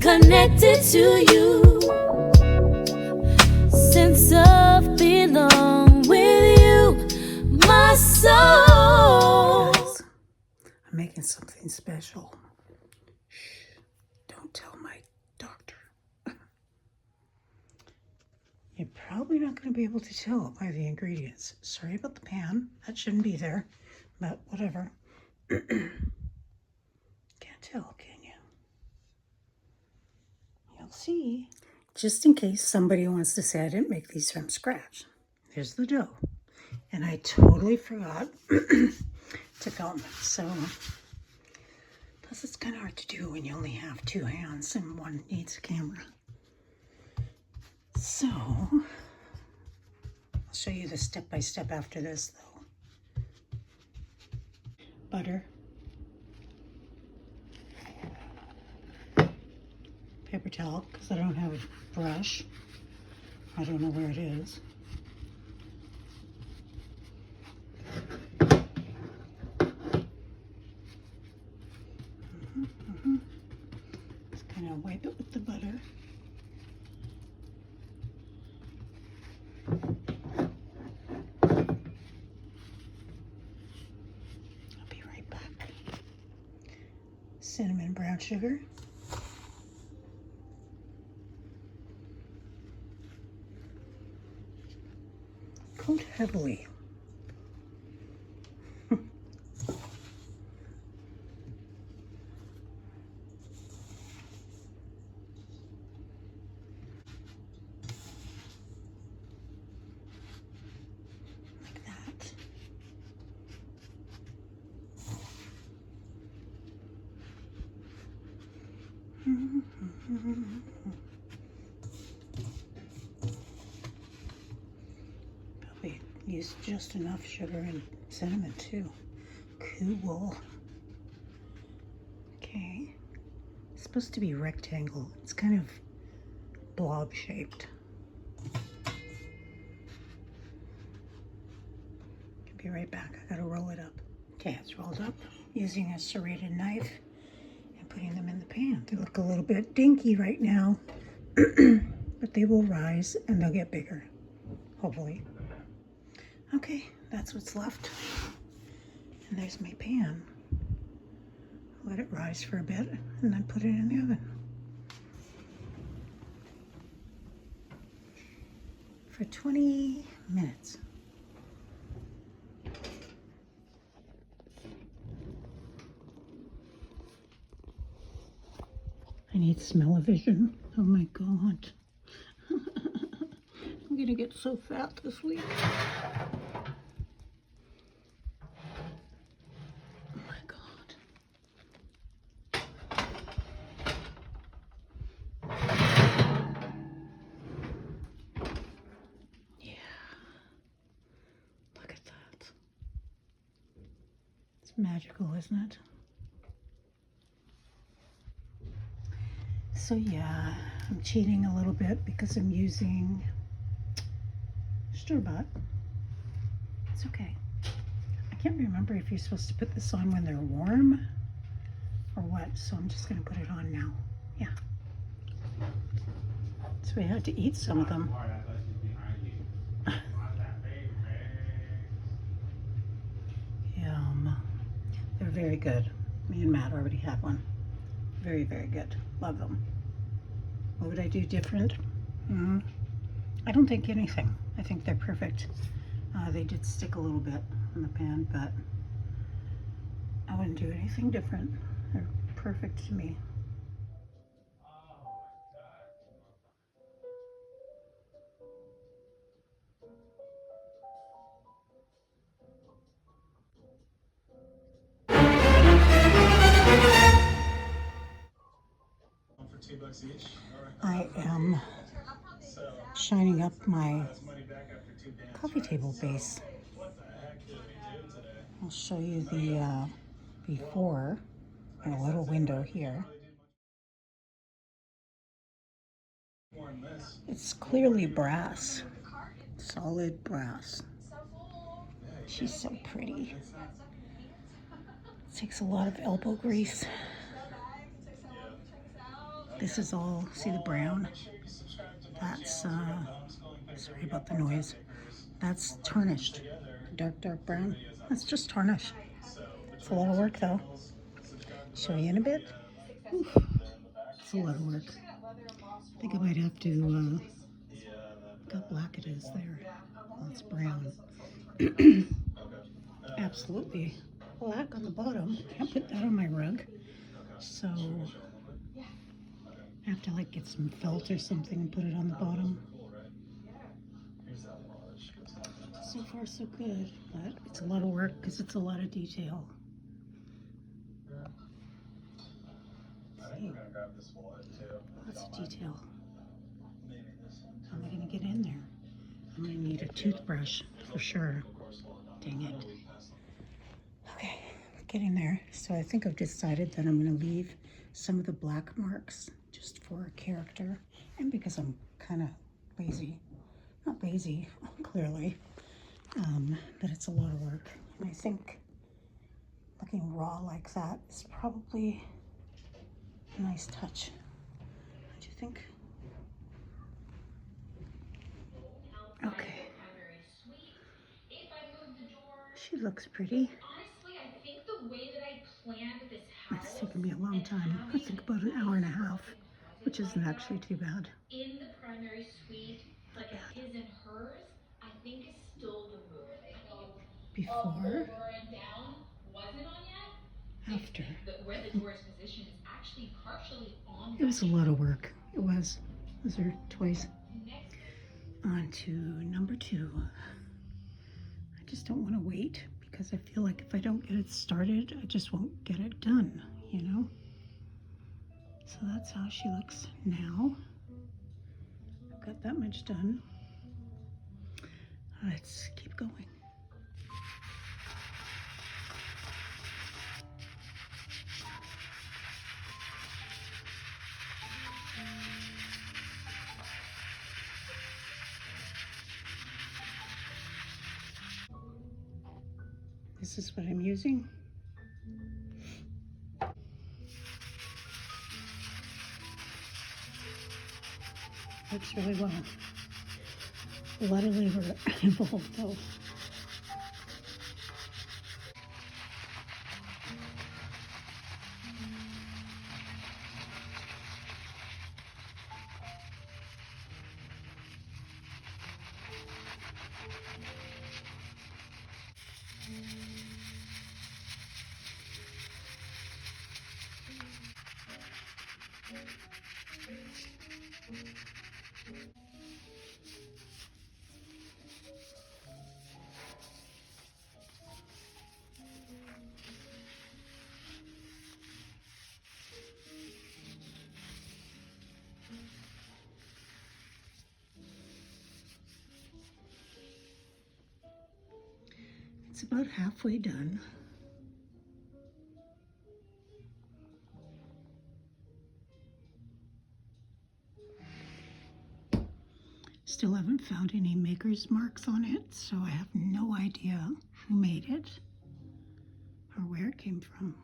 connected to you. Sense of belong with you, my soul. Guys, I'm making something special. Shh, don't tell my doctor. You're probably not going to be able to tell by the ingredients. Sorry about the pan. That shouldn't be there, but whatever. Can't tell, can you? You'll see. Just in case somebody wants to say I didn't make these from scratch. Here's the dough. And I totally forgot to film. So, plus it's kind of hard to do when you only have two hands and one needs a camera. So, I'll show you the step-by-step after this, though. Butter. Paper towel, because I don't have a brush. I don't know where it is. Just kind of wipe it with the butter. I'll be right back. Cinnamon brown sugar. Coat heavily. Like that. Probably use just enough sugar and cinnamon too. Cool. Okay. It's supposed to be rectangle. It's kind of blob shaped. I'll be right back. I gotta roll it up. Okay, it's rolled up using a serrated knife and putting them in the pan. They look a little bit dinky right now, but they will rise and they'll get bigger, hopefully. Okay, that's what's left. And there's my pan. Let it rise for a bit and then put it in the oven for 20 minutes. I need smell-o-vision. Oh my God. I'm gonna get so fat this week. Oh my God. Yeah. Look at that. It's magical, isn't it? So yeah, I'm cheating a little bit because I'm using store-bought. It's okay. I can't remember if you're supposed to put this on when they're warm or what, so I'm just gonna put it on now. Yeah. So we had to eat some of them. Yum. They're very good. Me and Matt already had one. Very, very good. Love them. What would I do different? I don't think anything. I think they're perfect. They did stick a little bit in the pan, but I wouldn't do anything different. They're perfect to me. I am shining up my coffee table base. I'll show you the before in a little window here. It's clearly brass, solid brass. She's so pretty. It takes a lot of elbow grease. This is all, see the brown? That's, sorry about the noise. That's tarnished. Dark, dark brown. That's just tarnish. It's a lot of work though. Show you in a bit. Oof, it's a lot of work. I think I might have to, look how black it is there. Oh, it's brown. Absolutely black on the bottom. Can't put that on my rug. So I have to like get some felt or something and put it on the bottom. So far so good, but it's a lot of work because it's a lot of detail. See, lots of detail. How am I going to get in there? I'm going to need a toothbrush for sure. Dang it. Okay, getting there. So I think I've decided that I'm going to leave some of the black marks just for character and because I'm kind of lazy. Not lazy, clearly, but it's a lot of work. And I think looking raw like that is probably a nice touch. What do you think? Okay. She looks pretty. It's taken me a long time. I think about an hour and a half, which isn't actually too bad. In the primary suite, like a his and hers, I think is still the move. Before, Over and down wasn't on yet. after. Where the door is positioned is actually partially on. It was a lot of work. It was. Those are toys. On to number 2. I just don't want to wait because I feel like if I don't get it started, I just won't get it done, you know? So that's how she looks now. I've got that much done. Let's keep going. This is what I'm using. Works really well. A lot of labor involved though. It's about halfway done. Still haven't found any maker's marks on it, so I have no idea who made it or where it came from.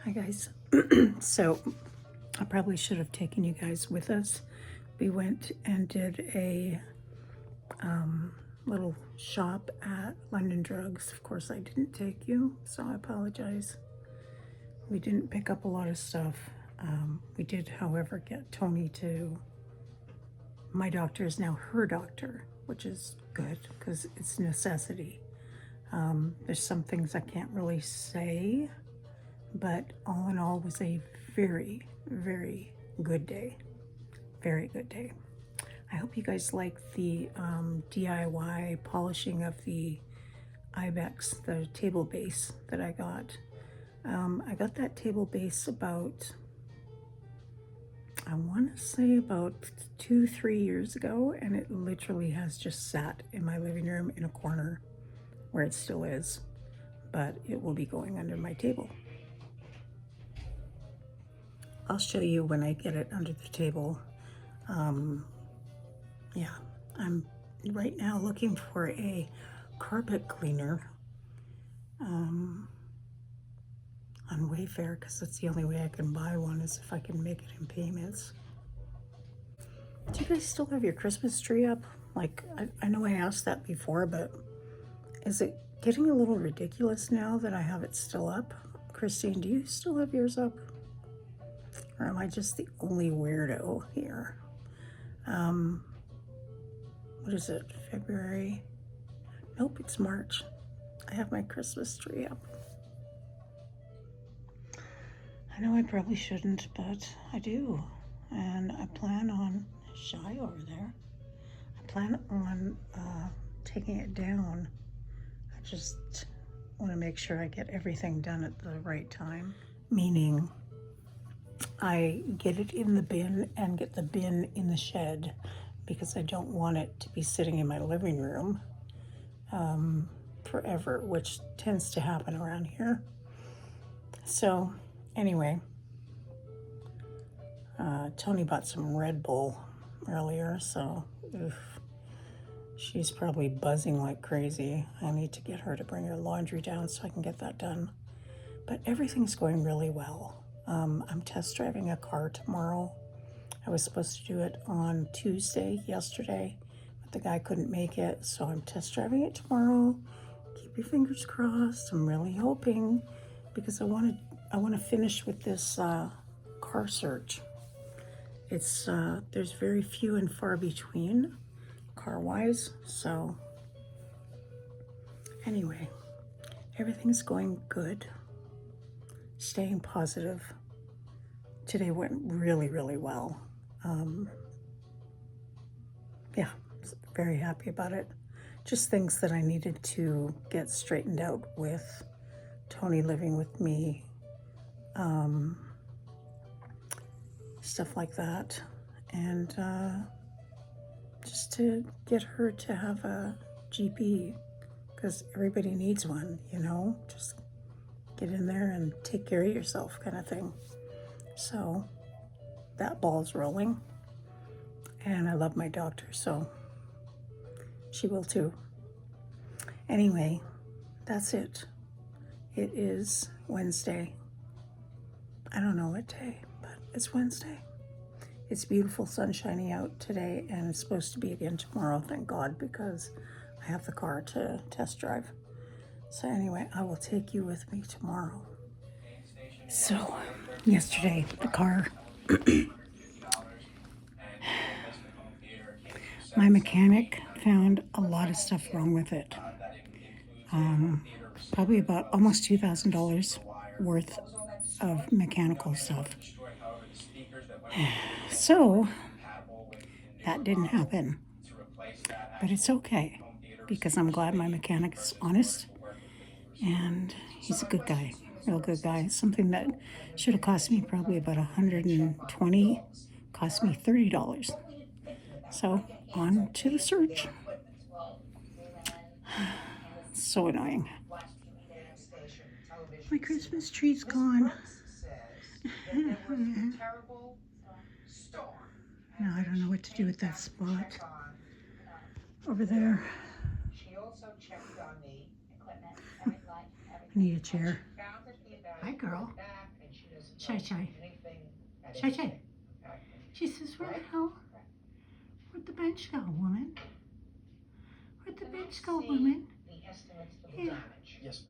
Hi guys. So I probably should have taken you guys with us. We went and did a little shop at London Drugs. Of course I didn't take you, so I apologize. We didn't pick up a lot of stuff. We did, however, get Tony to, my doctor is now her doctor, which is good because it's a necessity. There's some things I can't really say, but all in all was a very, very good day. Very good day. I hope you guys like the DIY polishing of the ibex, the table base that I got. I got that table base about, I want to say about 2-3 years ago, and it literally has just sat in my living room in a corner where it still is. but it will be going under my table. I'll show you when I get it under the table. Yeah, I'm right now looking for a carpet cleaner on Wayfair, because that's the only way I can buy one is if I can make it in payments. Do you guys still have your Christmas tree up? Like, I know I asked that before, but is it getting a little ridiculous now that I have it still up? Christine, do you still have yours up? Or am I just the only weirdo here? What is it, February? Nope, it's March. I have my Christmas tree up. I know I probably shouldn't, but I do. And I plan on, shy over there, I plan on taking it down. I just want to make sure I get everything done at the right time. Meaning, I get it in the bin and get the bin in the shed, because I don't want it to be sitting in my living room forever, which tends to happen around here. So anyway, Tony bought some Red Bull earlier, so she's probably buzzing like crazy. I need to get her to bring her laundry down so I can get that done. But everything's going really well. I'm test driving a car tomorrow. I was supposed to do it on Tuesday, yesterday, but the guy couldn't make it, so I'm test driving it tomorrow. Keep your fingers crossed. I'm really hoping, because I want to finish with this car search. It's there's very few and far between car-wise, so anyway, everything's going good. Staying positive. Today went really, really well. Yeah, very happy about it. Just things that I needed to get straightened out with Tony living with me, stuff like that, and just to get her to have a GP, because everybody needs one, you know, just get in there and take care of yourself kind of thing. So that ball's rolling, and I love my doctor, so she will too. Anyway, that's it. It is Wednesday. I don't know what day, but it's Wednesday. It's beautiful, sunshiny out today, and it's supposed to be again tomorrow, thank God, because I have the car to test drive. So anyway, I will take you with me tomorrow. So yesterday, the car, my mechanic found a lot of stuff wrong with it. Probably about almost $2,000 worth of mechanical stuff. So that didn't happen, but it's okay, because I'm glad my mechanic is honest, and he's a good guy, real good guy. Something that should have cost me probably about $120 cost me $30. So on to the search. So annoying. My Christmas tree's gone. Now I don't know what to do with that spot over there. I need a chair. Hi, girl. Shy, shy. Shy, shy. She says, where the hell? Where'd the bench go, woman? Where'd the bench go, woman? Yeah.